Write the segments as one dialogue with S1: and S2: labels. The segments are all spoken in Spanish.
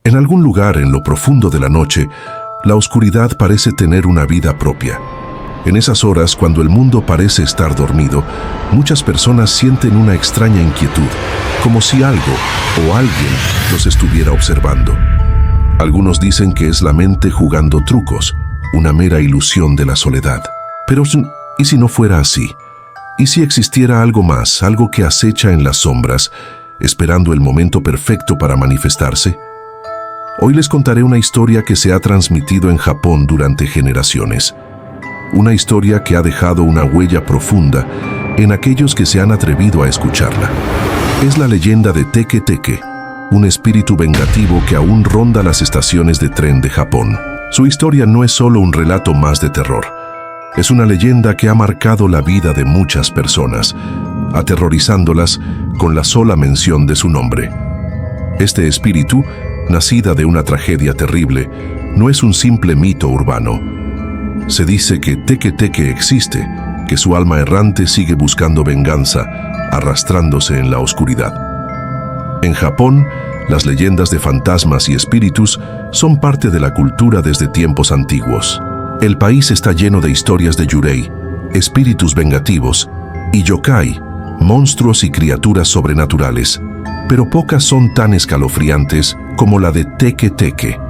S1: En algún lugar en lo profundo de la noche, la oscuridad parece tener una vida propia. En esas horas, cuando el mundo parece estar dormido, muchas personas sienten una extraña inquietud, como si algo o alguien los estuviera observando. Algunos dicen que es la mente jugando trucos, una mera ilusión de la soledad. Pero, ¿y si no fuera así? ¿Y si existiera algo más, algo que acecha en las sombras, esperando el momento perfecto para manifestarse? Hoy les contaré una historia que se ha transmitido en Japón durante generaciones. Una historia que ha dejado una huella profunda en aquellos que se han atrevido a escucharla. Es la leyenda de Teke Teke, un espíritu vengativo que aún ronda las estaciones de tren de Japón. Su historia no es solo un relato más de terror. Es una leyenda que ha marcado la vida de muchas personas, aterrorizándolas con la sola mención de su nombre. Este espíritu, nacida de una tragedia terrible, no es un simple mito urbano. Se dice que Teke Teke existe, que su alma errante sigue buscando venganza, arrastrándose en la oscuridad. En Japón, las leyendas de fantasmas y espíritus son parte de la cultura desde tiempos antiguos. El país está lleno de historias de yurei, espíritus vengativos, y yokai, monstruos y criaturas sobrenaturales, pero pocas son tan escalofriantes como la de Teke Teke.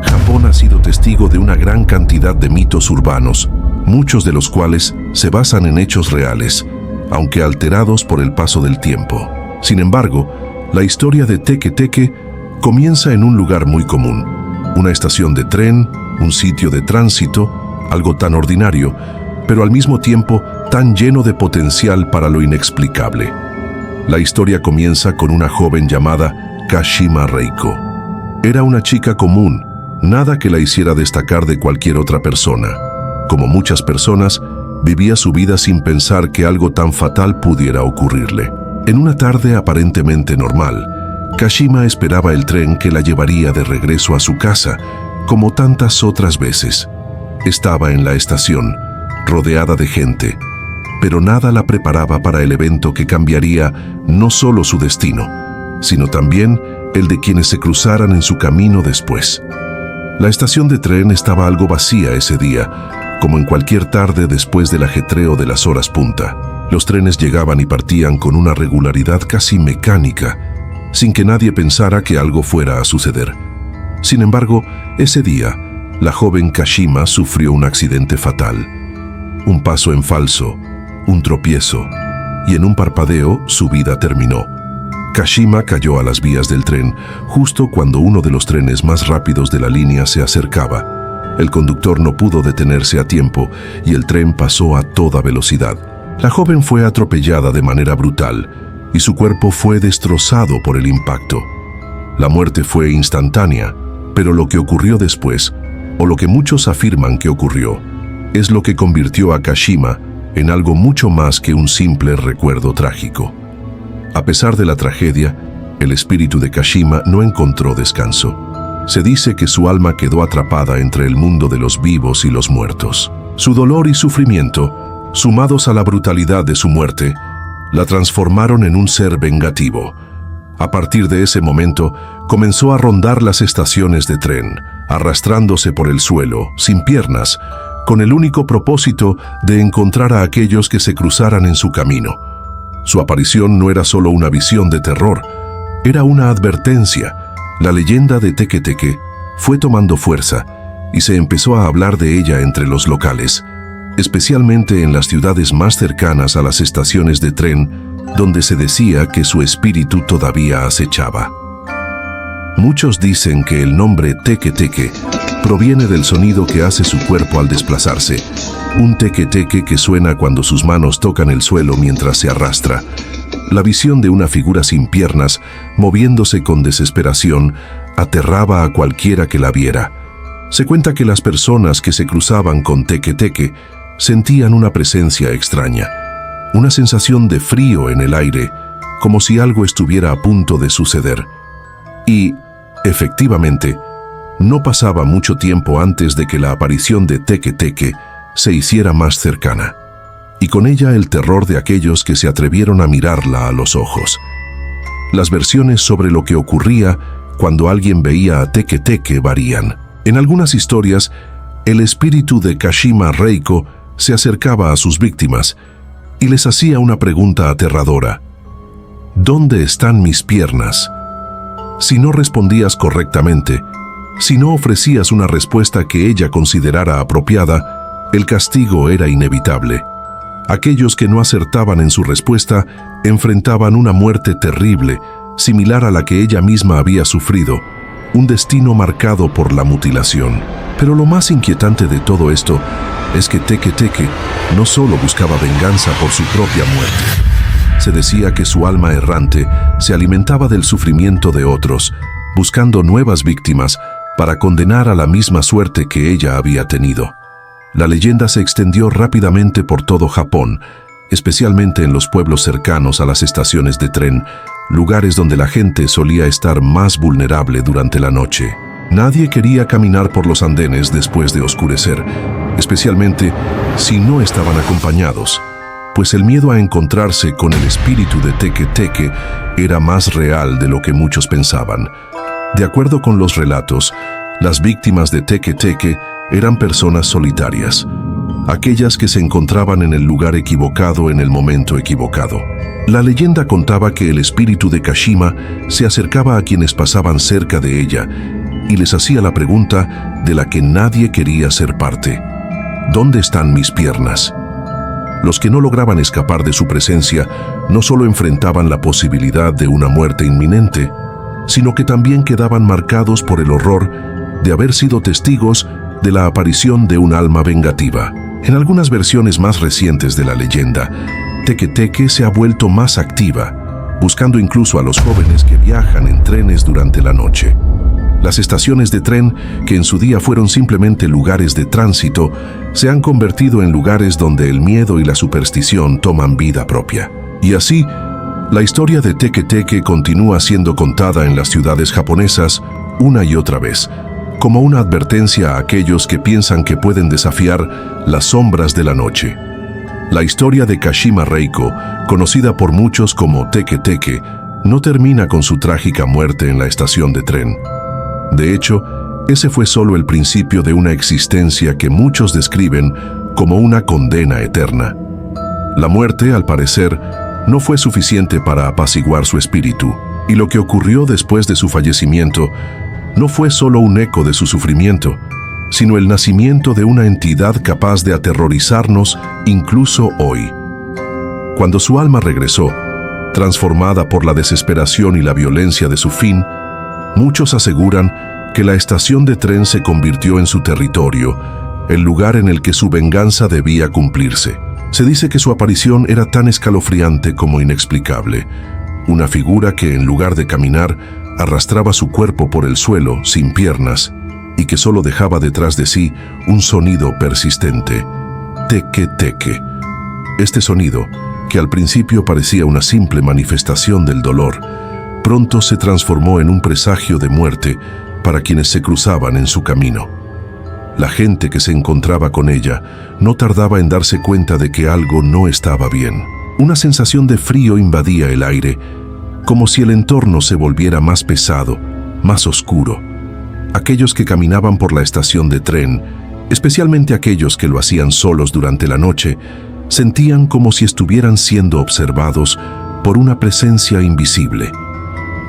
S1: Japón ha sido testigo de una gran cantidad de mitos urbanos, muchos de los cuales se basan en hechos reales, aunque alterados por el paso del tiempo. Sin embargo, la historia de Teke Teke comienza en un lugar muy común, una estación de tren, un sitio de tránsito, algo tan ordinario, pero al mismo tiempo tan lleno de potencial para lo inexplicable. La historia comienza con una joven llamada Kashima Reiko. Era una chica común, nada que la hiciera destacar de cualquier otra persona. Como muchas personas, vivía su vida sin pensar que algo tan fatal pudiera ocurrirle. En una tarde aparentemente normal, Kashima esperaba el tren que la llevaría de regreso a su casa, como tantas otras veces. Estaba en la estación, rodeada de gente, pero nada la preparaba para el evento que cambiaría no solo su destino, sino también el de quienes se cruzaran en su camino después. La estación de tren estaba algo vacía ese día, como en cualquier tarde después del ajetreo de las horas punta. Los trenes llegaban y partían con una regularidad casi mecánica, sin que nadie pensara que algo fuera a suceder. Sin embargo, ese día, la joven Kashima sufrió un accidente fatal. Un paso en falso, un tropiezo, y en un parpadeo su vida terminó. Kashima cayó a las vías del tren justo cuando uno de los trenes más rápidos de la línea se acercaba. El conductor no pudo detenerse a tiempo y el tren pasó a toda velocidad. La joven fue atropellada de manera brutal y su cuerpo fue destrozado por el impacto. La muerte fue instantánea, pero lo que ocurrió después, o lo que muchos afirman que ocurrió, es lo que convirtió a Kashima en algo mucho más que un simple recuerdo trágico. A pesar de la tragedia, el espíritu de Kashima no encontró descanso. Se dice que su alma quedó atrapada entre el mundo de los vivos y los muertos. Su dolor y sufrimiento, sumados a la brutalidad de su muerte, la transformaron en un ser vengativo. A partir de ese momento, comenzó a rondar las estaciones de tren, arrastrándose por el suelo, sin piernas, con el único propósito de encontrar a aquellos que se cruzaran en su camino. Su aparición no era solo una visión de terror, era una advertencia. La leyenda de Teke Teke fue tomando fuerza y se empezó a hablar de ella entre los locales, especialmente en las ciudades más cercanas a las estaciones de tren, donde se decía que su espíritu todavía acechaba. Muchos dicen que el nombre Teke Teke proviene del sonido que hace su cuerpo al desplazarse, un teque teque que suena cuando sus manos tocan el suelo mientras se arrastra. La visión de una figura sin piernas, moviéndose con desesperación, aterraba a cualquiera que la viera. Se cuenta que las personas que se cruzaban con Teke Teke sentían una presencia extraña, una sensación de frío en el aire, como si algo estuviera a punto de suceder. Y, efectivamente, no pasaba mucho tiempo antes de que la aparición de Teke Teke se hiciera más cercana, y con ella el terror de aquellos que se atrevieron a mirarla a los ojos. Las versiones sobre lo que ocurría cuando alguien veía a Teke Teke varían. En algunas historias, el espíritu de Kashima Reiko se acercaba a sus víctimas y les hacía una pregunta aterradora: ¿dónde están mis piernas? Si no respondías correctamente, si no ofrecías una respuesta que ella considerara apropiada, el castigo era inevitable. Aquellos que no acertaban en su respuesta enfrentaban una muerte terrible, similar a la que ella misma había sufrido, un destino marcado por la mutilación. Pero lo más inquietante de todo esto es que Teke Teke no solo buscaba venganza por su propia muerte. Se decía que su alma errante se alimentaba del sufrimiento de otros, buscando nuevas víctimas para condenar a la misma suerte que ella había tenido. La leyenda se extendió rápidamente por todo Japón, especialmente en los pueblos cercanos a las estaciones de tren, lugares donde la gente solía estar más vulnerable durante la noche. Nadie quería caminar por los andenes después de oscurecer, especialmente si no estaban acompañados, pues el miedo a encontrarse con el espíritu de Teke Teke era más real de lo que muchos pensaban. De acuerdo con los relatos, las víctimas de Teke Teke eran personas solitarias, aquellas que se encontraban en el lugar equivocado en el momento equivocado. La leyenda contaba que el espíritu de Kashima se acercaba a quienes pasaban cerca de ella y les hacía la pregunta de la que nadie quería ser parte: ¿dónde están mis piernas? Los que no lograban escapar de su presencia no solo enfrentaban la posibilidad de una muerte inminente, sino que también quedaban marcados por el horror de haber sido testigos de la aparición de un alma vengativa. En algunas versiones más recientes de la leyenda, Teke Teke se ha vuelto más activa, buscando incluso a los jóvenes que viajan en trenes durante la noche. Las estaciones de tren, que en su día fueron simplemente lugares de tránsito, se han convertido en lugares donde el miedo y la superstición toman vida propia. Y así, la historia de Teke Teke continúa siendo contada en las ciudades japonesas una y otra vez, como una advertencia a aquellos que piensan que pueden desafiar las sombras de la noche. La historia de Kashima Reiko, conocida por muchos como Teke Teke, no termina con su trágica muerte en la estación de tren. De hecho, ese fue solo el principio de una existencia que muchos describen como una condena eterna. La muerte, al parecer, no fue suficiente para apaciguar su espíritu, y lo que ocurrió después de su fallecimiento no fue solo un eco de su sufrimiento, sino el nacimiento de una entidad capaz de aterrorizarnos incluso hoy. Cuando su alma regresó, transformada por la desesperación y la violencia de su fin, muchos aseguran que la estación de tren se convirtió en su territorio, el lugar en el que su venganza debía cumplirse. Se dice que su aparición era tan escalofriante como inexplicable, una figura que en lugar de caminar, arrastraba su cuerpo por el suelo sin piernas y que solo dejaba detrás de sí un sonido persistente: Teke Teke. Este sonido, que al principio parecía una simple manifestación del dolor, pronto se transformó en un presagio de muerte para quienes se cruzaban en su camino. La gente que se encontraba con ella no tardaba en darse cuenta de que algo no estaba bien. Una sensación de frío invadía el aire, como si el entorno se volviera más pesado, más oscuro. Aquellos que caminaban por la estación de tren, especialmente aquellos que lo hacían solos durante la noche, sentían como si estuvieran siendo observados por una presencia invisible.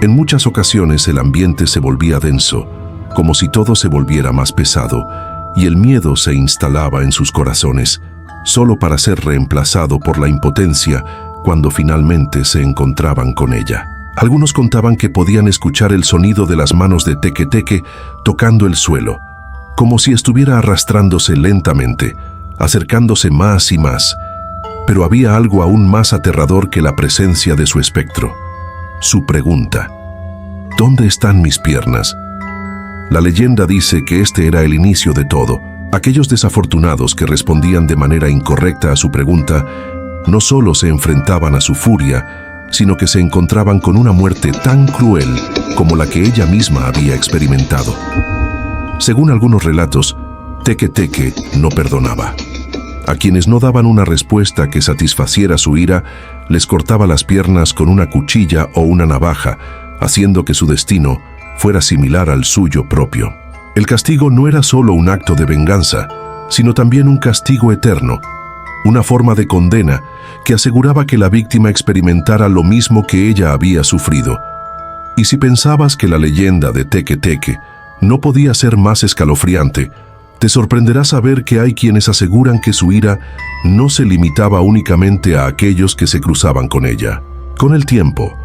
S1: En muchas ocasiones el ambiente se volvía denso, como si todo se volviera más pesado, y el miedo se instalaba en sus corazones, solo para ser reemplazado por la impotencia cuando finalmente se encontraban con ella. Algunos contaban que podían escuchar el sonido de las manos de Teke Teke tocando el suelo, como si estuviera arrastrándose lentamente, acercándose más y más. Pero había algo aún más aterrador que la presencia de su espectro: su pregunta: ¿dónde están mis piernas? La leyenda dice que este era el inicio de todo. Aquellos desafortunados que respondían de manera incorrecta a su pregunta no solo se enfrentaban a su furia, sino que se encontraban con una muerte tan cruel como la que ella misma había experimentado. Según algunos relatos, Teke Teke no perdonaba. A quienes no daban una respuesta que satisfaciera su ira, les cortaba las piernas con una cuchilla o una navaja, haciendo que su destino fuera similar al suyo propio. El castigo no era solo un acto de venganza, sino también un castigo eterno, una forma de condena que aseguraba que la víctima experimentara lo mismo que ella había sufrido. Y si pensabas que la leyenda de Teke Teke no podía ser más escalofriante, te sorprenderá saber que hay quienes aseguran que su ira no se limitaba únicamente a aquellos que se cruzaban con ella. Con el tiempo,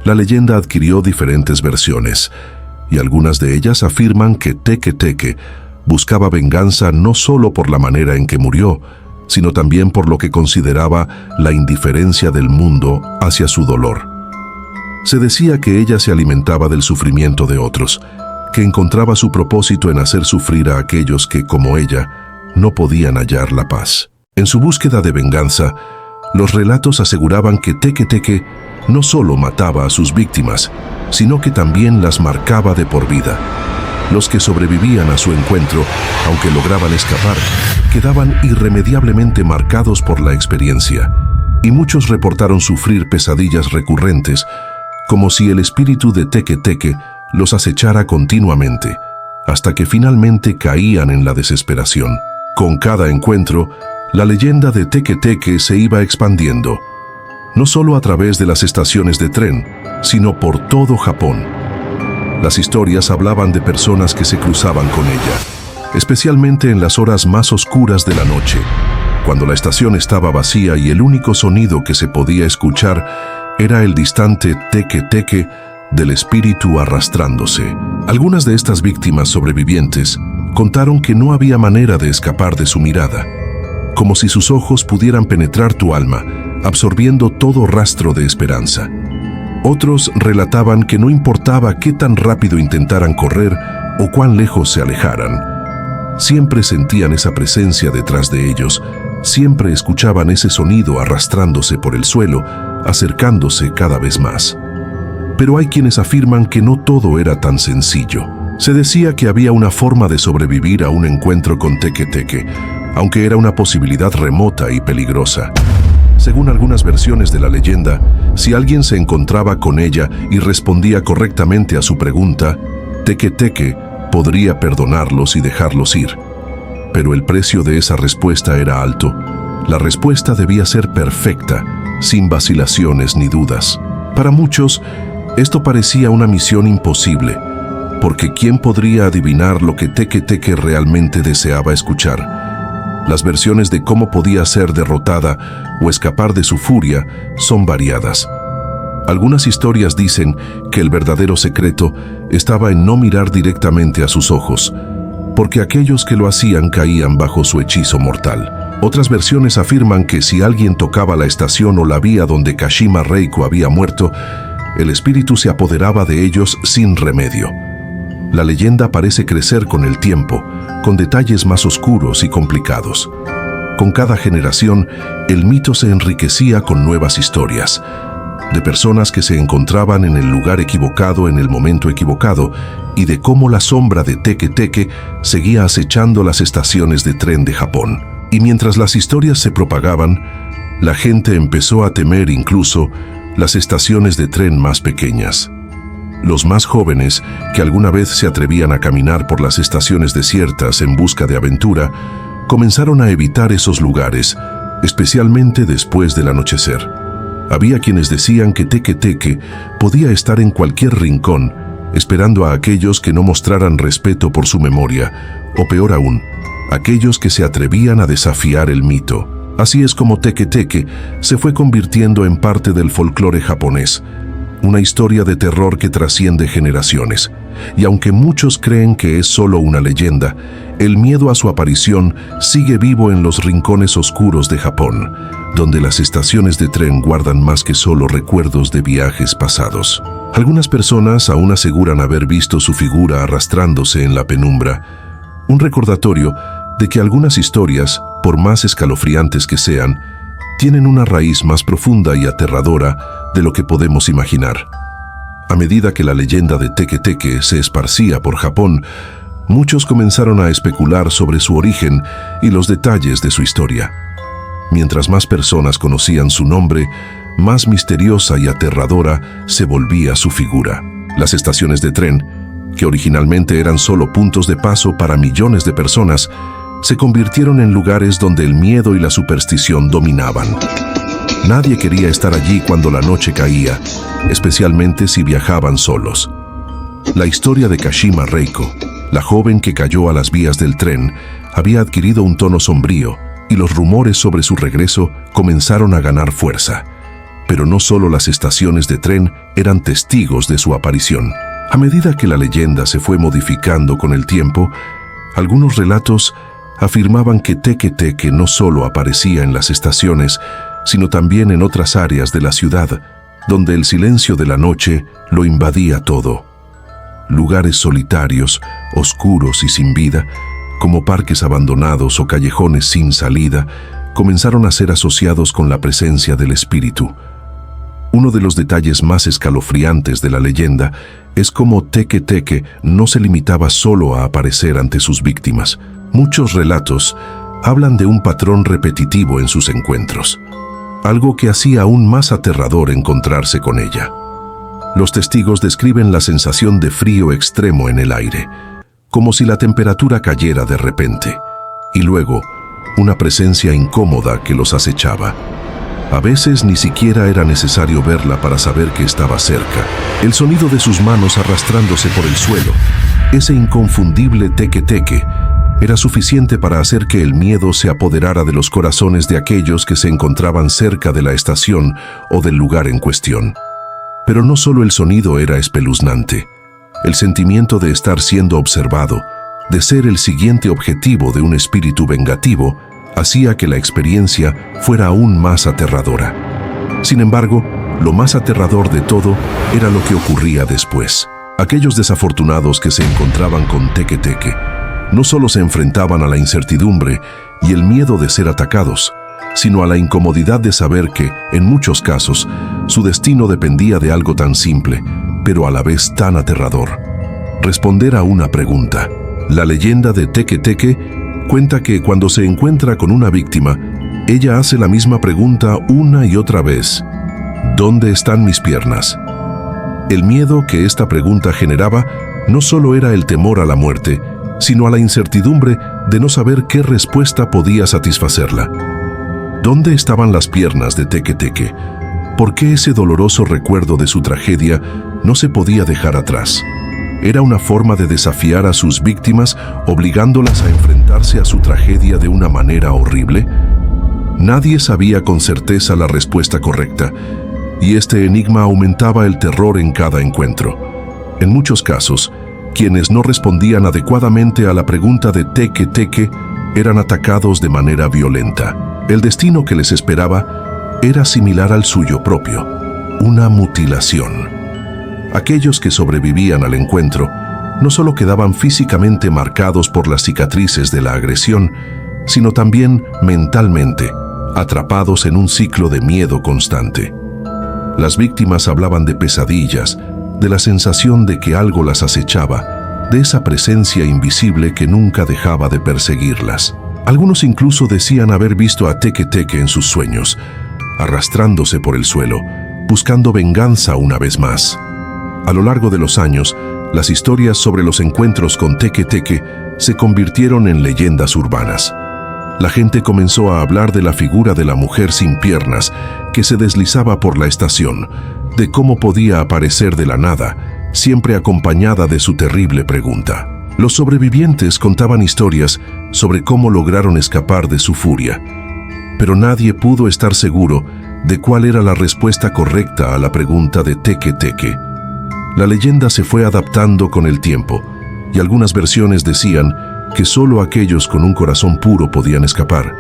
S1: la leyenda adquirió diferentes versiones, y algunas de ellas afirman que Teke Teke buscaba venganza no solo por la manera en que murió, sino también por lo que consideraba la indiferencia del mundo hacia su dolor. Se decía que ella se alimentaba del sufrimiento de otros, que encontraba su propósito en hacer sufrir a aquellos que, como ella, no podían hallar la paz. En su búsqueda de venganza, los relatos aseguraban que Teke Teke no solo mataba a sus víctimas, sino que también las marcaba de por vida. Los que sobrevivían a su encuentro, aunque lograban escapar, quedaban irremediablemente marcados por la experiencia, y muchos reportaron sufrir pesadillas recurrentes, como si el espíritu de Teke Teke los acechara continuamente, hasta que finalmente caían en la desesperación. Con cada encuentro, la leyenda de Teke Teke se iba expandiendo, no solo a través de las estaciones de tren, sino por todo Japón. Las historias hablaban de personas que se cruzaban con ella, especialmente en las horas más oscuras de la noche, cuando la estación estaba vacía y el único sonido que se podía escuchar era el distante Teke Teke del espíritu arrastrándose. Algunas de estas víctimas sobrevivientes contaron que no había manera de escapar de su mirada, como si sus ojos pudieran penetrar tu alma, absorbiendo todo rastro de esperanza. Otros relataban que no importaba qué tan rápido intentaran correr o cuán lejos se alejaran, siempre sentían esa presencia detrás de ellos, siempre escuchaban ese sonido arrastrándose por el suelo, acercándose cada vez más. Pero hay quienes afirman que no todo era tan sencillo. Se decía que había una forma de sobrevivir a un encuentro con Teke Teke, aunque era una posibilidad remota y peligrosa. Según algunas versiones de la leyenda, si alguien se encontraba con ella y respondía correctamente a su pregunta, Teke Teke podría perdonarlos y dejarlos ir. Pero el precio de esa respuesta era alto. La respuesta debía ser perfecta, sin vacilaciones ni dudas. Para muchos, esto parecía una misión imposible, porque ¿quién podría adivinar lo que Teke Teke realmente deseaba escuchar? Las versiones de cómo podía ser derrotada o escapar de su furia son variadas. Algunas historias dicen que el verdadero secreto estaba en no mirar directamente a sus ojos, porque aquellos que lo hacían caían bajo su hechizo mortal. Otras versiones afirman que si alguien tocaba la estación o la vía donde Kashima Reiko había muerto, el espíritu se apoderaba de ellos sin remedio. La leyenda parece crecer con el tiempo, con detalles más oscuros y complicados. Con cada generación, el mito se enriquecía con nuevas historias, de personas que se encontraban en el lugar equivocado en el momento equivocado, y de cómo la sombra de Teke Teke seguía acechando las estaciones de tren de Japón. Y mientras las historias se propagaban, la gente empezó a temer incluso las estaciones de tren más pequeñas. Los más jóvenes, que alguna vez se atrevían a caminar por las estaciones desiertas en busca de aventura, comenzaron a evitar esos lugares, especialmente después del anochecer. Había quienes decían que Teke Teke podía estar en cualquier rincón, esperando a aquellos que no mostraran respeto por su memoria, o peor aún, aquellos que se atrevían a desafiar el mito. Así es como Teke Teke se fue convirtiendo en parte del folclore japonés, una historia de terror que trasciende generaciones. Y aunque muchos creen que es solo una leyenda, el miedo a su aparición sigue vivo en los rincones oscuros de Japón, donde las estaciones de tren guardan más que solo recuerdos de viajes pasados. Algunas personas aún aseguran haber visto su figura arrastrándose en la penumbra, un recordatorio de que algunas historias, por más escalofriantes que sean, tienen una raíz más profunda y aterradora de lo que podemos imaginar. A medida que la leyenda de Teke Teke se esparcía por Japón, muchos comenzaron a especular sobre su origen y los detalles de su historia. Mientras más personas conocían su nombre, más misteriosa y aterradora se volvía su figura. Las estaciones de tren, que originalmente eran solo puntos de paso para millones de personas, se convirtieron en lugares donde el miedo y la superstición dominaban. Nadie quería estar allí cuando la noche caía, especialmente si viajaban solos. La historia de Kashima Reiko, la joven que cayó a las vías del tren, había adquirido un tono sombrío y los rumores sobre su regreso comenzaron a ganar fuerza. Pero no solo las estaciones de tren eran testigos de su aparición. A medida que la leyenda se fue modificando con el tiempo, algunos relatos afirmaban que Teke Teke no solo aparecía en las estaciones, sino también en otras áreas de la ciudad, donde el silencio de la noche lo invadía todo. Lugares solitarios, oscuros y sin vida, como parques abandonados o callejones sin salida, comenzaron a ser asociados con la presencia del espíritu. Uno de los detalles más escalofriantes de la leyenda es cómo Teke Teke no se limitaba solo a aparecer ante sus víctimas. Muchos relatos hablan de un patrón repetitivo en sus encuentros, algo que hacía aún más aterrador encontrarse con ella. Los testigos describen la sensación de frío extremo en el aire, como si la temperatura cayera de repente, y luego una presencia incómoda que los acechaba. A veces ni siquiera era necesario verla para saber que estaba cerca. El sonido de sus manos arrastrándose por el suelo, ese inconfundible Teke Teke, era suficiente para hacer que el miedo se apoderara de los corazones de aquellos que se encontraban cerca de la estación o del lugar en cuestión. Pero no solo el sonido era espeluznante. El sentimiento de estar siendo observado, de ser el siguiente objetivo de un espíritu vengativo, hacía que la experiencia fuera aún más aterradora. Sin embargo, lo más aterrador de todo era lo que ocurría después. Aquellos desafortunados que se encontraban con Teke Teke no solo se enfrentaban a la incertidumbre y el miedo de ser atacados, sino a la incomodidad de saber que, en muchos casos, su destino dependía de algo tan simple, pero a la vez tan aterrador: responder a una pregunta. La leyenda de Teke Teke cuenta que cuando se encuentra con una víctima, ella hace la misma pregunta una y otra vez: ¿dónde están mis piernas? El miedo que esta pregunta generaba no solo era el temor a la muerte, sino a la incertidumbre de no saber qué respuesta podía satisfacerla. ¿Dónde estaban las piernas de Teke Teke? ¿Por qué ese doloroso recuerdo de su tragedia no se podía dejar atrás? ¿Era una forma de desafiar a sus víctimas, obligándolas a enfrentarse a su tragedia de una manera horrible? Nadie sabía con certeza la respuesta correcta, y este enigma aumentaba el terror en cada encuentro. En muchos casos, quienes no respondían adecuadamente a la pregunta de Teke Teke eran atacados de manera violenta. El destino que les esperaba era similar al suyo propio: una mutilación. Aquellos que sobrevivían al encuentro no solo quedaban físicamente marcados por las cicatrices de la agresión, sino también mentalmente, atrapados en un ciclo de miedo constante. Las víctimas hablaban de pesadillas, de la sensación de que algo las acechaba, de esa presencia invisible que nunca dejaba de perseguirlas. Algunos incluso decían haber visto a Teke Teke en sus sueños, arrastrándose por el suelo, buscando venganza una vez más. A lo largo de los años, las historias sobre los encuentros con Teke Teke se convirtieron en leyendas urbanas. La gente comenzó a hablar de la figura de la mujer sin piernas que se deslizaba por la estación, de cómo podía aparecer de la nada, siempre acompañada de su terrible pregunta. Los sobrevivientes contaban historias sobre cómo lograron escapar de su furia, pero nadie pudo estar seguro de cuál era la respuesta correcta a la pregunta de Teke Teke. La leyenda se fue adaptando con el tiempo, y algunas versiones decían que solo aquellos con un corazón puro podían escapar,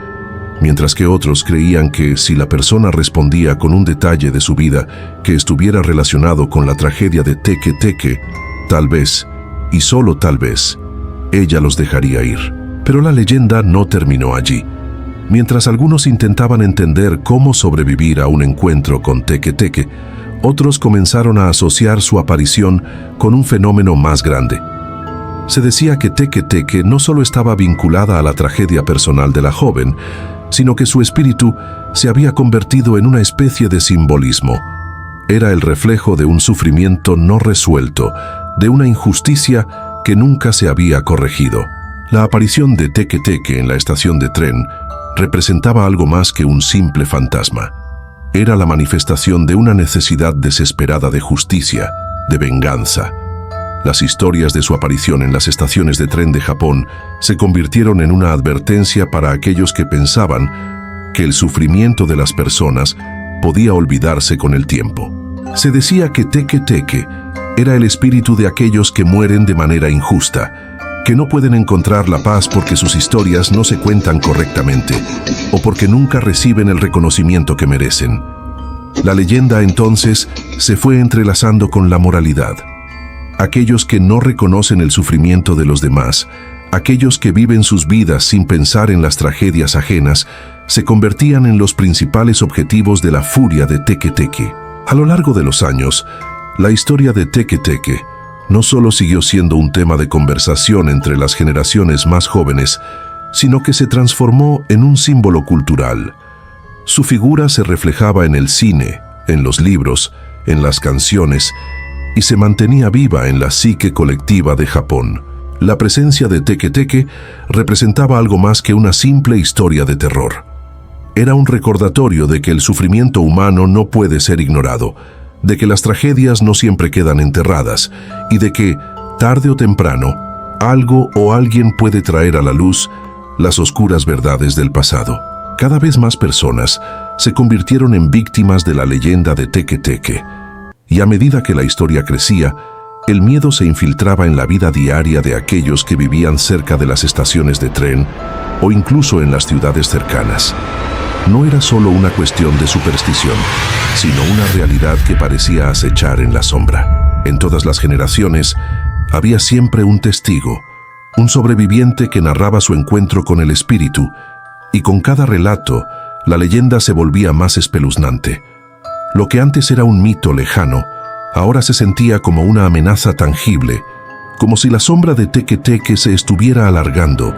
S1: mientras que otros creían que si la persona respondía con un detalle de su vida que estuviera relacionado con la tragedia de Teke Teke, tal vez, y solo tal vez, ella los dejaría ir. Pero la leyenda no terminó allí. Mientras algunos intentaban entender cómo sobrevivir a un encuentro con Teke Teke, otros comenzaron a asociar su aparición con un fenómeno más grande. Se decía que Teke Teke no solo estaba vinculada a la tragedia personal de la joven, sino que su espíritu se había convertido en una especie de simbolismo. Era el reflejo de un sufrimiento no resuelto, de una injusticia que nunca se había corregido. La aparición de Teke Teke en la estación de tren representaba algo más que un simple fantasma. Era la manifestación de una necesidad desesperada de justicia, de venganza. Las historias de su aparición en las estaciones de tren de Japón se convirtieron en una advertencia para aquellos que pensaban que el sufrimiento de las personas podía olvidarse con el tiempo. Se decía que Teke Teke era el espíritu de aquellos que mueren de manera injusta, que no pueden encontrar la paz porque sus historias no se cuentan correctamente o porque nunca reciben el reconocimiento que merecen. La leyenda entonces se fue entrelazando con la moralidad. Aquellos que no reconocen el sufrimiento de los demás, aquellos que viven sus vidas sin pensar en las tragedias ajenas, se convertían en los principales objetivos de la furia de Teke Teke. A lo largo de los años, la historia de Teke Teke no solo siguió siendo un tema de conversación entre las generaciones más jóvenes, sino que se transformó en un símbolo cultural. Su figura se reflejaba en el cine, en los libros, en las canciones, y se mantenía viva en la psique colectiva de Japón. La presencia de Teke Teke representaba algo más que una simple historia de terror. Era un recordatorio de que el sufrimiento humano no puede ser ignorado, de que las tragedias no siempre quedan enterradas y de que, tarde o temprano, algo o alguien puede traer a la luz las oscuras verdades del pasado. Cada vez más personas se convirtieron en víctimas de la leyenda de Teke Teke, y a medida que la historia crecía, el miedo se infiltraba en la vida diaria de aquellos que vivían cerca de las estaciones de tren o incluso en las ciudades cercanas. No era solo una cuestión de superstición, sino una realidad que parecía acechar en la sombra. En todas las generaciones, había siempre un testigo, un sobreviviente que narraba su encuentro con el espíritu, y con cada relato, la leyenda se volvía más espeluznante. Lo que antes era un mito lejano, ahora se sentía como una amenaza tangible, como si la sombra de Teke Teke se estuviera alargando,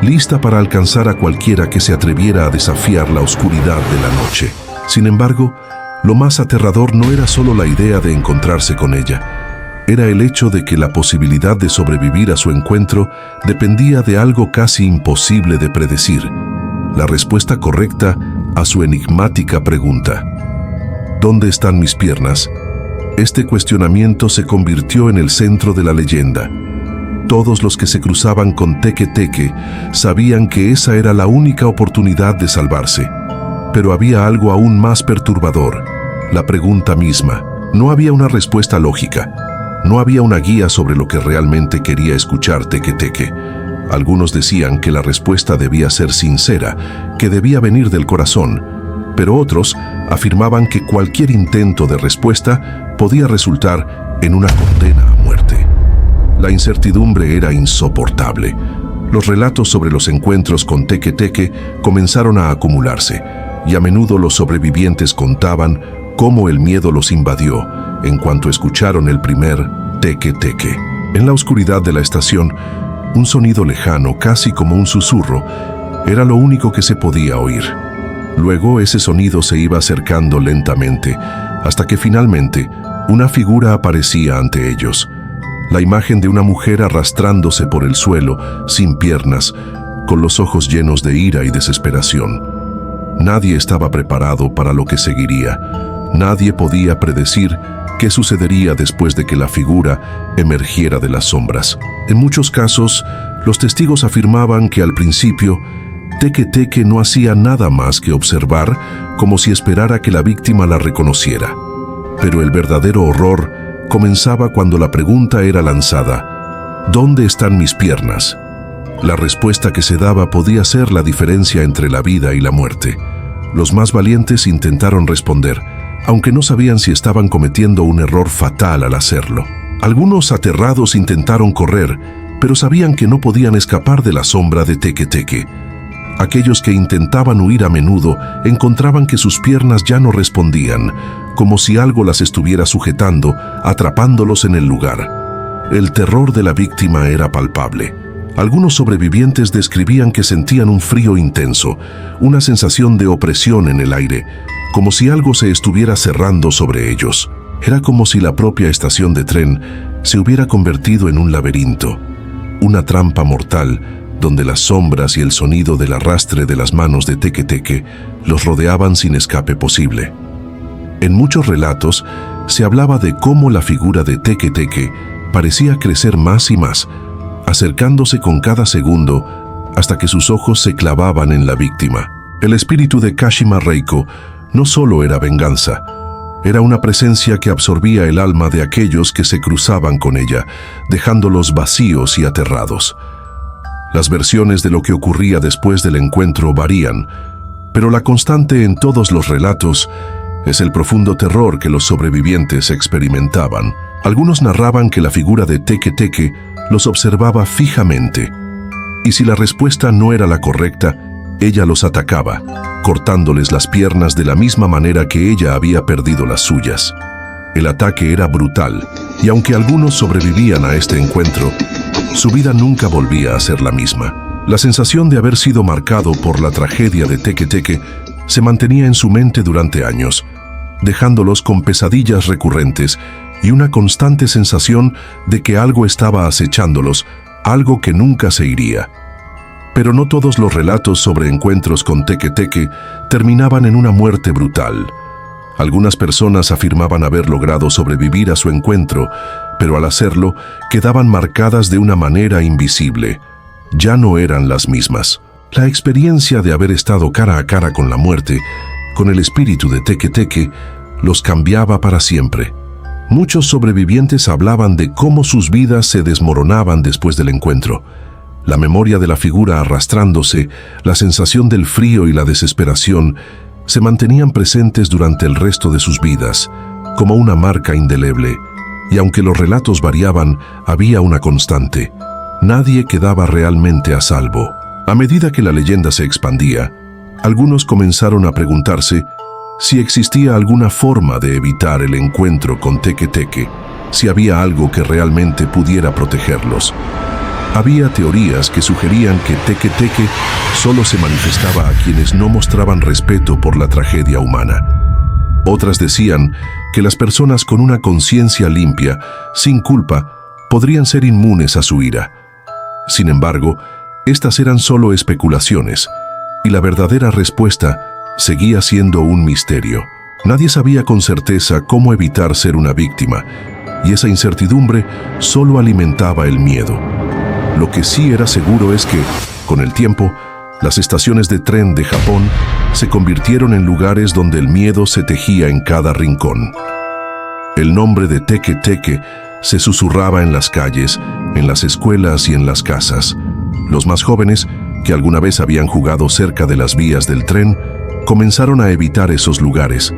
S1: lista para alcanzar a cualquiera que se atreviera a desafiar la oscuridad de la noche. Sin embargo, lo más aterrador no era solo la idea de encontrarse con ella, era el hecho de que la posibilidad de sobrevivir a su encuentro dependía de algo casi imposible de predecir: la respuesta correcta a su enigmática pregunta. ¿Dónde están mis piernas? Este cuestionamiento se convirtió en el centro de la leyenda. Todos los que se cruzaban con Teke Teke sabían que esa era la única oportunidad de salvarse. Pero había algo aún más perturbador: la pregunta misma. No había una respuesta lógica. No había una guía sobre lo que realmente quería escuchar Teke Teke. Algunos decían que la respuesta debía ser sincera, que debía venir del corazón, pero otros afirmaban que cualquier intento de respuesta podía resultar en una condena a muerte. La incertidumbre era insoportable. Los relatos sobre los encuentros con Teke Teke comenzaron a acumularse, y a menudo los sobrevivientes contaban cómo el miedo los invadió en cuanto escucharon el primer Teke Teke. En la oscuridad de la estación, un sonido lejano, casi como un susurro, era lo único que se podía oír. Luego ese sonido se iba acercando lentamente, hasta que finalmente una figura aparecía ante ellos. La imagen de una mujer arrastrándose por el suelo, sin piernas, con los ojos llenos de ira y desesperación. Nadie estaba preparado para lo que seguiría. Nadie podía predecir qué sucedería después de que la figura emergiera de las sombras. En muchos casos, los testigos afirmaban que al principio Teke Teke no hacía nada más que observar, como si esperara que la víctima la reconociera. Pero el verdadero horror comenzaba cuando la pregunta era lanzada: ¿dónde están mis piernas? La respuesta que se daba podía ser la diferencia entre la vida y la muerte. Los más valientes intentaron responder, aunque no sabían si estaban cometiendo un error fatal al hacerlo. Algunos aterrados intentaron correr, pero sabían que no podían escapar de la sombra de Teke Teke. Aquellos que intentaban huir a menudo encontraban que sus piernas ya no respondían, como si algo las estuviera sujetando, atrapándolos en el lugar. El terror de la víctima era palpable. Algunos sobrevivientes describían que sentían un frío intenso, una sensación de opresión en el aire, como si algo se estuviera cerrando sobre ellos. Era como si la propia estación de tren se hubiera convertido en un laberinto, una trampa mortal donde las sombras y el sonido del arrastre de las manos de Teke Teke los rodeaban sin escape posible. En muchos relatos se hablaba de cómo la figura de Teke Teke parecía crecer más y más, acercándose con cada segundo hasta que sus ojos se clavaban en la víctima. El espíritu de Kashima Reiko no solo era venganza, era una presencia que absorbía el alma de aquellos que se cruzaban con ella, dejándolos vacíos y aterrados. Las versiones de lo que ocurría después del encuentro varían, pero la constante en todos los relatos es el profundo terror que los sobrevivientes experimentaban. Algunos narraban que la figura de Teke Teke los observaba fijamente, y si la respuesta no era la correcta, ella los atacaba, cortándoles las piernas de la misma manera que ella había perdido las suyas. El ataque era brutal, y aunque algunos sobrevivían a este encuentro, su vida nunca volvía a ser la misma. La sensación de haber sido marcado por la tragedia de Teke Teke se mantenía en su mente durante años, dejándolos con pesadillas recurrentes y una constante sensación de que algo estaba acechándolos, algo que nunca se iría. Pero no todos los relatos sobre encuentros con Teke Teke terminaban en una muerte brutal. Algunas personas afirmaban haber logrado sobrevivir a su encuentro, pero al hacerlo quedaban marcadas de una manera invisible. Ya no eran las mismas. La experiencia de haber estado cara a cara con la muerte, con el espíritu de Teke Teke, los cambiaba para siempre. Muchos sobrevivientes hablaban de cómo sus vidas se desmoronaban después del encuentro. La memoria de la figura arrastrándose, la sensación del frío y la desesperación se mantenían presentes durante el resto de sus vidas, como una marca indeleble, y aunque los relatos variaban, había una constante: nadie quedaba realmente a salvo. A medida que la leyenda se expandía, algunos comenzaron a preguntarse si existía alguna forma de evitar el encuentro con Teke Teke, si había algo que realmente pudiera protegerlos. Había teorías que sugerían que Teke Teke solo se manifestaba a quienes no mostraban respeto por la tragedia humana. Otras decían que las personas con una conciencia limpia, sin culpa, podrían ser inmunes a su ira. Sin embargo, estas eran solo especulaciones, y la verdadera respuesta seguía siendo un misterio. Nadie sabía con certeza cómo evitar ser una víctima, y esa incertidumbre solo alimentaba el miedo. Lo que sí era seguro es que, con el tiempo, las estaciones de tren de Japón se convirtieron en lugares donde el miedo se tejía en cada rincón. El nombre de Teke Teke se susurraba en las calles, en las escuelas y en las casas. Los más jóvenes, que alguna vez habían jugado cerca de las vías del tren, comenzaron a evitar esos lugares,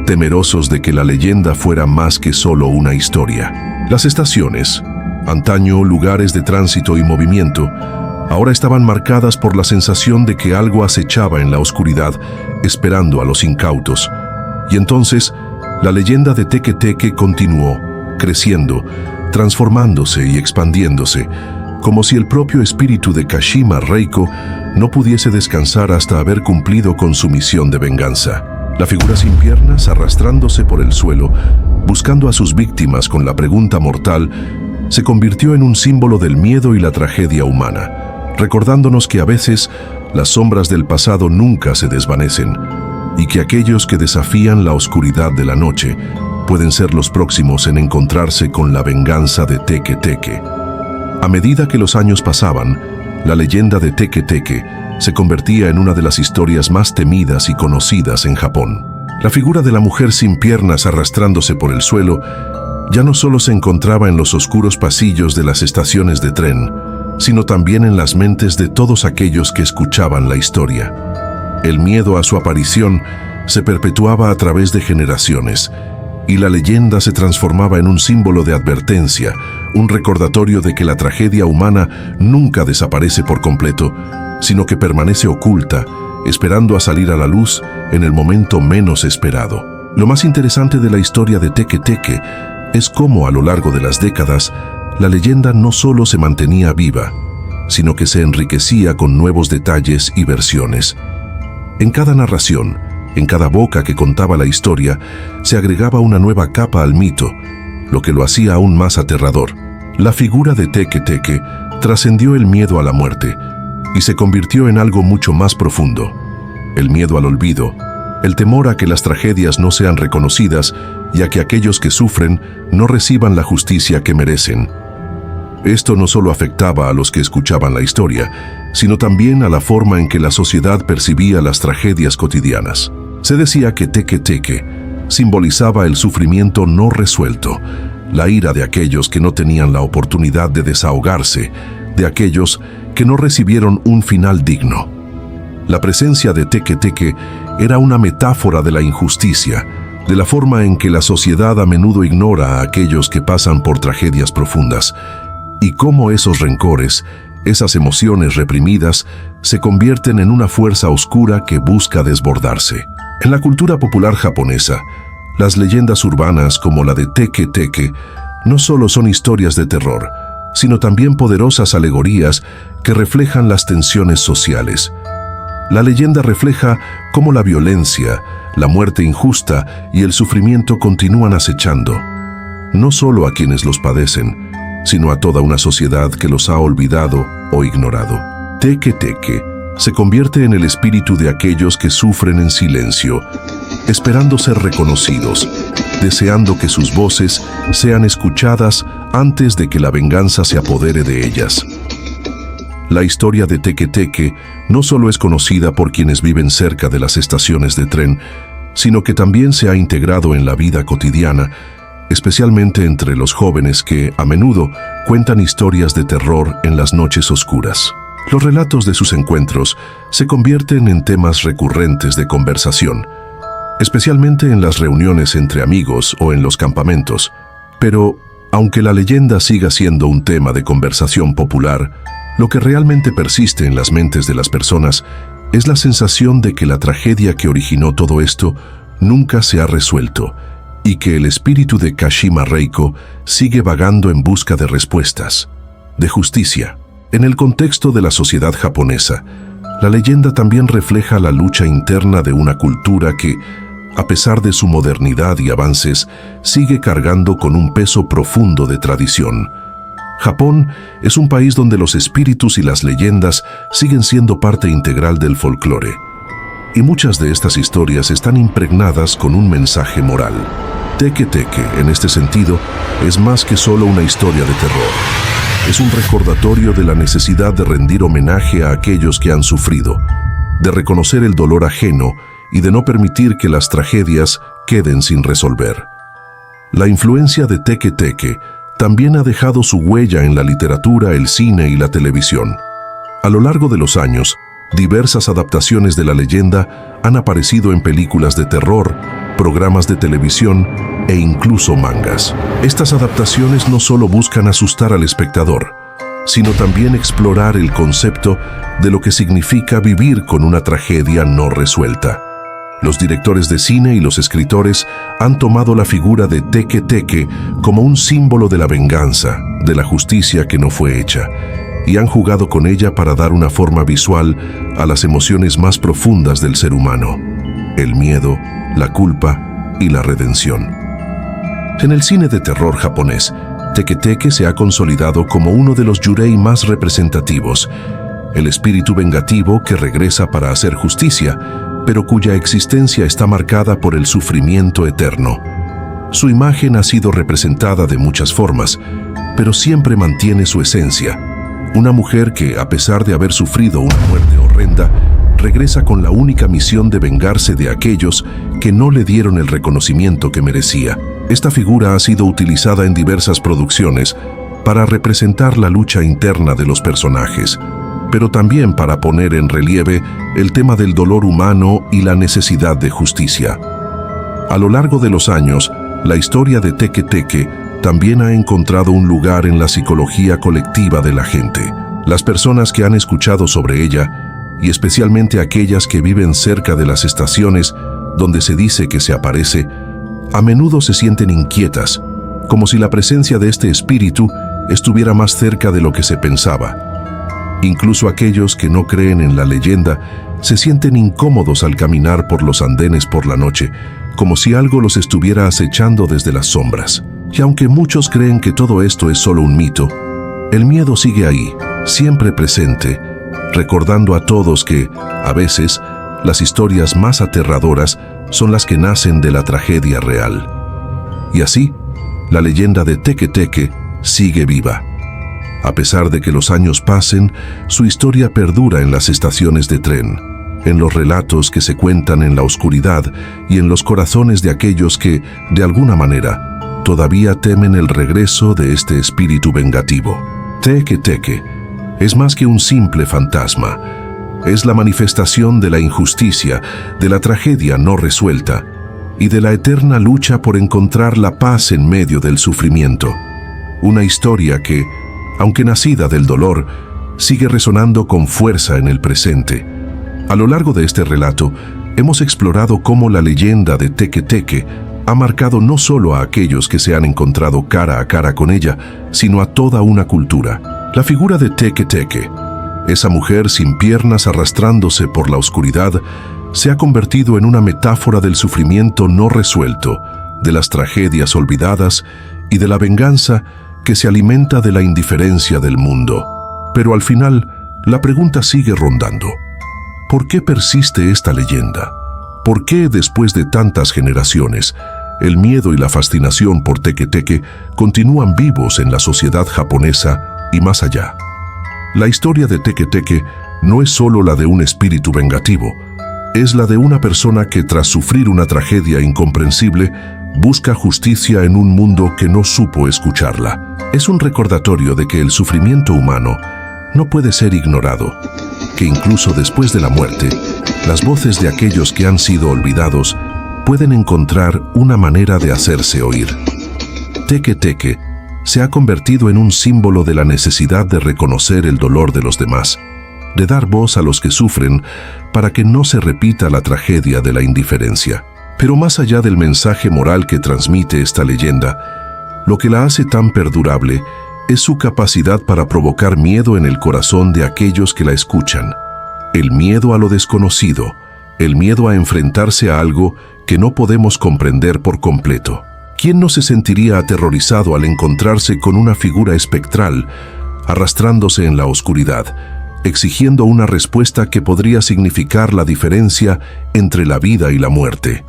S1: temerosos de que la leyenda fuera más que solo una historia. Las estaciones, antaño lugares de tránsito y movimiento, ahora estaban marcadas por la sensación de que algo acechaba en la oscuridad, esperando a los incautos. Y entonces, la leyenda de Teke Teke continuó, creciendo, transformándose y expandiéndose, como si el propio espíritu de Kashima Reiko no pudiese descansar hasta haber cumplido con su misión de venganza. La figura sin piernas, arrastrándose por el suelo, buscando a sus víctimas con la pregunta mortal, se convirtió en un símbolo del miedo y la tragedia humana, recordándonos que a veces las sombras del pasado nunca se desvanecen y que aquellos que desafían la oscuridad de la noche pueden ser los próximos en encontrarse con la venganza de Teke Teke. A medida que los años pasaban, la leyenda de Teke Teke se convertía en una de las historias más temidas y conocidas en Japón. La figura de la mujer sin piernas arrastrándose por el suelo ya no solo se encontraba en los oscuros pasillos de las estaciones de tren, sino también en las mentes de todos aquellos que escuchaban la historia. El miedo a su aparición se perpetuaba a través de generaciones, y la leyenda se transformaba en un símbolo de advertencia, un recordatorio de que la tragedia humana nunca desaparece por completo, sino que permanece oculta, esperando a salir a la luz en el momento menos esperado. Lo más interesante de la historia de Teke Teke es cómo a lo largo de las décadas la leyenda no solo se mantenía viva, sino que se enriquecía con nuevos detalles y versiones. En cada narración, en cada boca que contaba la historia, se agregaba una nueva capa al mito, lo que lo hacía aún más aterrador. La figura de Teke Teke trascendió el miedo a la muerte y se convirtió en algo mucho más profundo. El miedo al olvido, el temor a que las tragedias no sean reconocidas y a que aquellos que sufren no reciban la justicia que merecen. Esto no solo afectaba a los que escuchaban la historia, sino también a la forma en que la sociedad percibía las tragedias cotidianas. Se decía que Teke Teke simbolizaba el sufrimiento no resuelto, la ira de aquellos que no tenían la oportunidad de desahogarse, de aquellos que no recibieron un final digno. La presencia de Teke Teke era una metáfora de la injusticia, de la forma en que la sociedad a menudo ignora a aquellos que pasan por tragedias profundas, y cómo esos rencores, esas emociones reprimidas, se convierten en una fuerza oscura que busca desbordarse. En la cultura popular japonesa, las leyendas urbanas como la de Teke Teke no solo son historias de terror, sino también poderosas alegorías que reflejan las tensiones sociales. La leyenda refleja cómo la violencia, la muerte injusta y el sufrimiento continúan acechando, no solo a quienes los padecen, sino a toda una sociedad que los ha olvidado o ignorado. Teke Teke se convierte en el espíritu de aquellos que sufren en silencio, esperando ser reconocidos, deseando que sus voces sean escuchadas antes de que la venganza se apodere de ellas. La historia de Teke Teke no solo es conocida por quienes viven cerca de las estaciones de tren, sino que también se ha integrado en la vida cotidiana, especialmente entre los jóvenes que, a menudo, cuentan historias de terror en las noches oscuras. Los relatos de sus encuentros se convierten en temas recurrentes de conversación, especialmente en las reuniones entre amigos o en los campamentos. Pero, aunque la leyenda siga siendo un tema de conversación popular, lo que realmente persiste en las mentes de las personas es la sensación de que la tragedia que originó todo esto nunca se ha resuelto y que el espíritu de Kashima Reiko sigue vagando en busca de respuestas, de justicia. En el contexto de la sociedad japonesa, la leyenda también refleja la lucha interna de una cultura que, a pesar de su modernidad y avances, sigue cargando con un peso profundo de tradición. Japón es un país donde los espíritus y las leyendas siguen siendo parte integral del folclore, y muchas de estas historias están impregnadas con un mensaje moral. Teke Teke, en este sentido, es más que solo una historia de terror. Es un recordatorio de la necesidad de rendir homenaje a aquellos que han sufrido, de reconocer el dolor ajeno y de no permitir que las tragedias queden sin resolver. La influencia de Teke Teke también ha dejado su huella en la literatura, el cine y la televisión. A lo largo de los años, diversas adaptaciones de la leyenda han aparecido en películas de terror, programas de televisión e incluso mangas. Estas adaptaciones no solo buscan asustar al espectador, sino también explorar el concepto de lo que significa vivir con una tragedia no resuelta. Los directores de cine y los escritores han tomado la figura de Teke Teke como un símbolo de la venganza, de la justicia que no fue hecha, y han jugado con ella para dar una forma visual a las emociones más profundas del ser humano: el miedo, la culpa y la redención. En el cine de terror japonés, Teke Teke se ha consolidado como uno de los yurei más representativos, el espíritu vengativo que regresa para hacer justicia, pero cuya existencia está marcada por el sufrimiento eterno. Su imagen ha sido representada de muchas formas, pero siempre mantiene su esencia: una mujer que, a pesar de haber sufrido una muerte horrenda, regresa con la única misión de vengarse de aquellos que no le dieron el reconocimiento que merecía. Esta figura ha sido utilizada en diversas producciones para representar la lucha interna de los personajes, pero también para poner en relieve el tema del dolor humano y la necesidad de justicia. A lo largo de los años, la historia de Teke Teke también ha encontrado un lugar en la psicología colectiva de la gente. Las personas que han escuchado sobre ella, y especialmente aquellas que viven cerca de las estaciones donde se dice que se aparece, a menudo se sienten inquietas, como si la presencia de este espíritu estuviera más cerca de lo que se pensaba. Incluso aquellos que no creen en la leyenda se sienten incómodos al caminar por los andenes por la noche, como si algo los estuviera acechando desde las sombras. Y aunque muchos creen que todo esto es solo un mito, el miedo sigue ahí, siempre presente, recordando a todos que, a veces, las historias más aterradoras son las que nacen de la tragedia real. Y así, la leyenda de Teke Teke sigue viva. A pesar de que los años pasen, su historia perdura en las estaciones de tren, en los relatos que se cuentan en la oscuridad y en los corazones de aquellos que, de alguna manera, todavía temen el regreso de este espíritu vengativo. Teke Teke es más que un simple fantasma. Es la manifestación de la injusticia, de la tragedia no resuelta y de la eterna lucha por encontrar la paz en medio del sufrimiento. Una historia que, aunque nacida del dolor, sigue resonando con fuerza en el presente. A lo largo de este relato, hemos explorado cómo la leyenda de Teke Teke ha marcado no solo a aquellos que se han encontrado cara a cara con ella, sino a toda una cultura. La figura de Teke Teke, esa mujer sin piernas arrastrándose por la oscuridad, se ha convertido en una metáfora del sufrimiento no resuelto, de las tragedias olvidadas y de la venganza que se alimenta de la indiferencia del mundo. Pero al final, la pregunta sigue rondando. ¿Por qué persiste esta leyenda? ¿Por qué, después de tantas generaciones, el miedo y la fascinación por Teke Teke continúan vivos en la sociedad japonesa y más allá? La historia de Teke Teke no es solo la de un espíritu vengativo, es la de una persona que, tras sufrir una tragedia incomprensible, busca justicia en un mundo que no supo escucharla. Es un recordatorio de que el sufrimiento humano no puede ser ignorado, que incluso después de la muerte, las voces de aquellos que han sido olvidados pueden encontrar una manera de hacerse oír. Teke Teke se ha convertido en un símbolo de la necesidad de reconocer el dolor de los demás, de dar voz a los que sufren para que no se repita la tragedia de la indiferencia. Pero más allá del mensaje moral que transmite esta leyenda, lo que la hace tan perdurable es su capacidad para provocar miedo en el corazón de aquellos que la escuchan. El miedo a lo desconocido, el miedo a enfrentarse a algo que no podemos comprender por completo. ¿Quién no se sentiría aterrorizado al encontrarse con una figura espectral arrastrándose en la oscuridad, exigiendo una respuesta que podría significar la diferencia entre la vida y la muerte?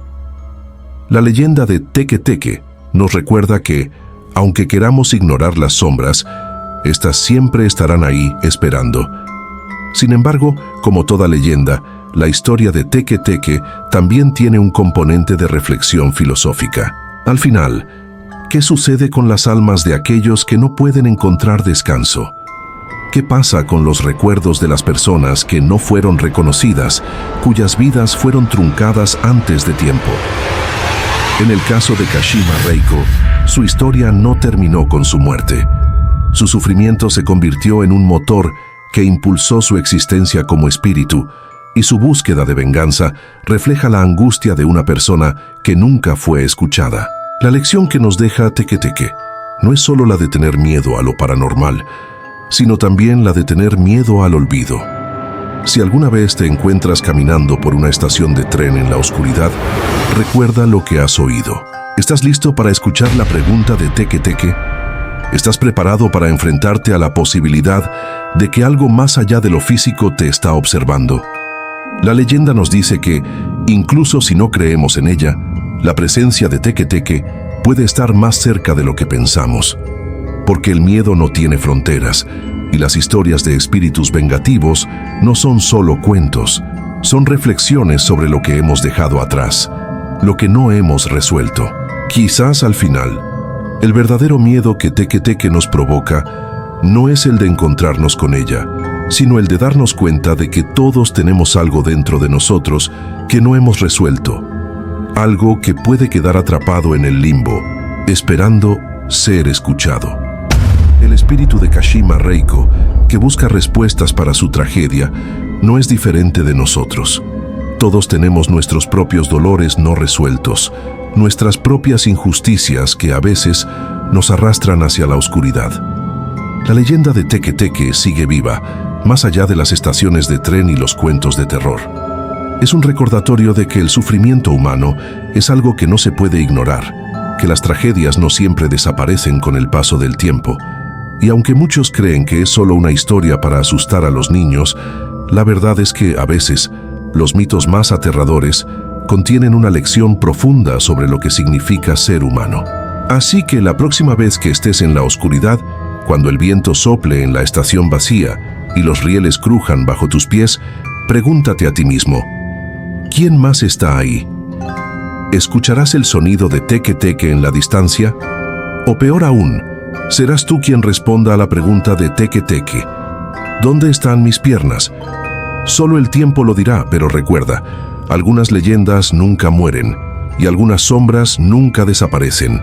S1: La leyenda de Teke Teke nos recuerda que, aunque queramos ignorar las sombras, éstas siempre estarán ahí esperando. Sin embargo, como toda leyenda, la historia de Teke Teke también tiene un componente de reflexión filosófica. Al final, ¿qué sucede con las almas de aquellos que no pueden encontrar descanso? ¿Qué pasa con los recuerdos de las personas que no fueron reconocidas, cuyas vidas fueron truncadas antes de tiempo? En el caso de Kashima Reiko, su historia no terminó con su muerte. Su sufrimiento se convirtió en un motor que impulsó su existencia como espíritu, y su búsqueda de venganza refleja la angustia de una persona que nunca fue escuchada. La lección que nos deja Teke Teke no es solo la de tener miedo a lo paranormal, sino también la de tener miedo al olvido. Si alguna vez te encuentras caminando por una estación de tren en la oscuridad, recuerda lo que has oído. ¿Estás listo para escuchar la pregunta de Teke Teke? ¿Estás preparado para enfrentarte a la posibilidad de que algo más allá de lo físico te está observando? La leyenda nos dice que, incluso si no creemos en ella, la presencia de Teke Teke puede estar más cerca de lo que pensamos, porque el miedo no tiene fronteras, y las historias de espíritus vengativos no son solo cuentos, son reflexiones sobre lo que hemos dejado atrás, lo que no hemos resuelto. Quizás al final, el verdadero miedo que Teke Teke nos provoca no es el de encontrarnos con ella, sino el de darnos cuenta de que todos tenemos algo dentro de nosotros que no hemos resuelto, algo que puede quedar atrapado en el limbo, esperando ser escuchado. El espíritu de Kashima Reiko, que busca respuestas para su tragedia, no es diferente de nosotros. Todos tenemos nuestros propios dolores no resueltos, nuestras propias injusticias que a veces nos arrastran hacia la oscuridad. La leyenda de Teke Teke sigue viva, más allá de las estaciones de tren y los cuentos de terror. Es un recordatorio de que el sufrimiento humano es algo que no se puede ignorar, que las tragedias no siempre desaparecen con el paso del tiempo. Y aunque muchos creen que es solo una historia para asustar a los niños, la verdad es que, a veces, los mitos más aterradores contienen una lección profunda sobre lo que significa ser humano. Así que la próxima vez que estés en la oscuridad, cuando el viento sople en la estación vacía y los rieles crujan bajo tus pies, pregúntate a ti mismo, ¿quién más está ahí? ¿Escucharás el sonido de teque-teque en la distancia? O peor aún, serás tú quien responda a la pregunta de teque-teque. ¿Dónde están mis piernas? Solo el tiempo lo dirá, pero recuerda, algunas leyendas nunca mueren y algunas sombras nunca desaparecen.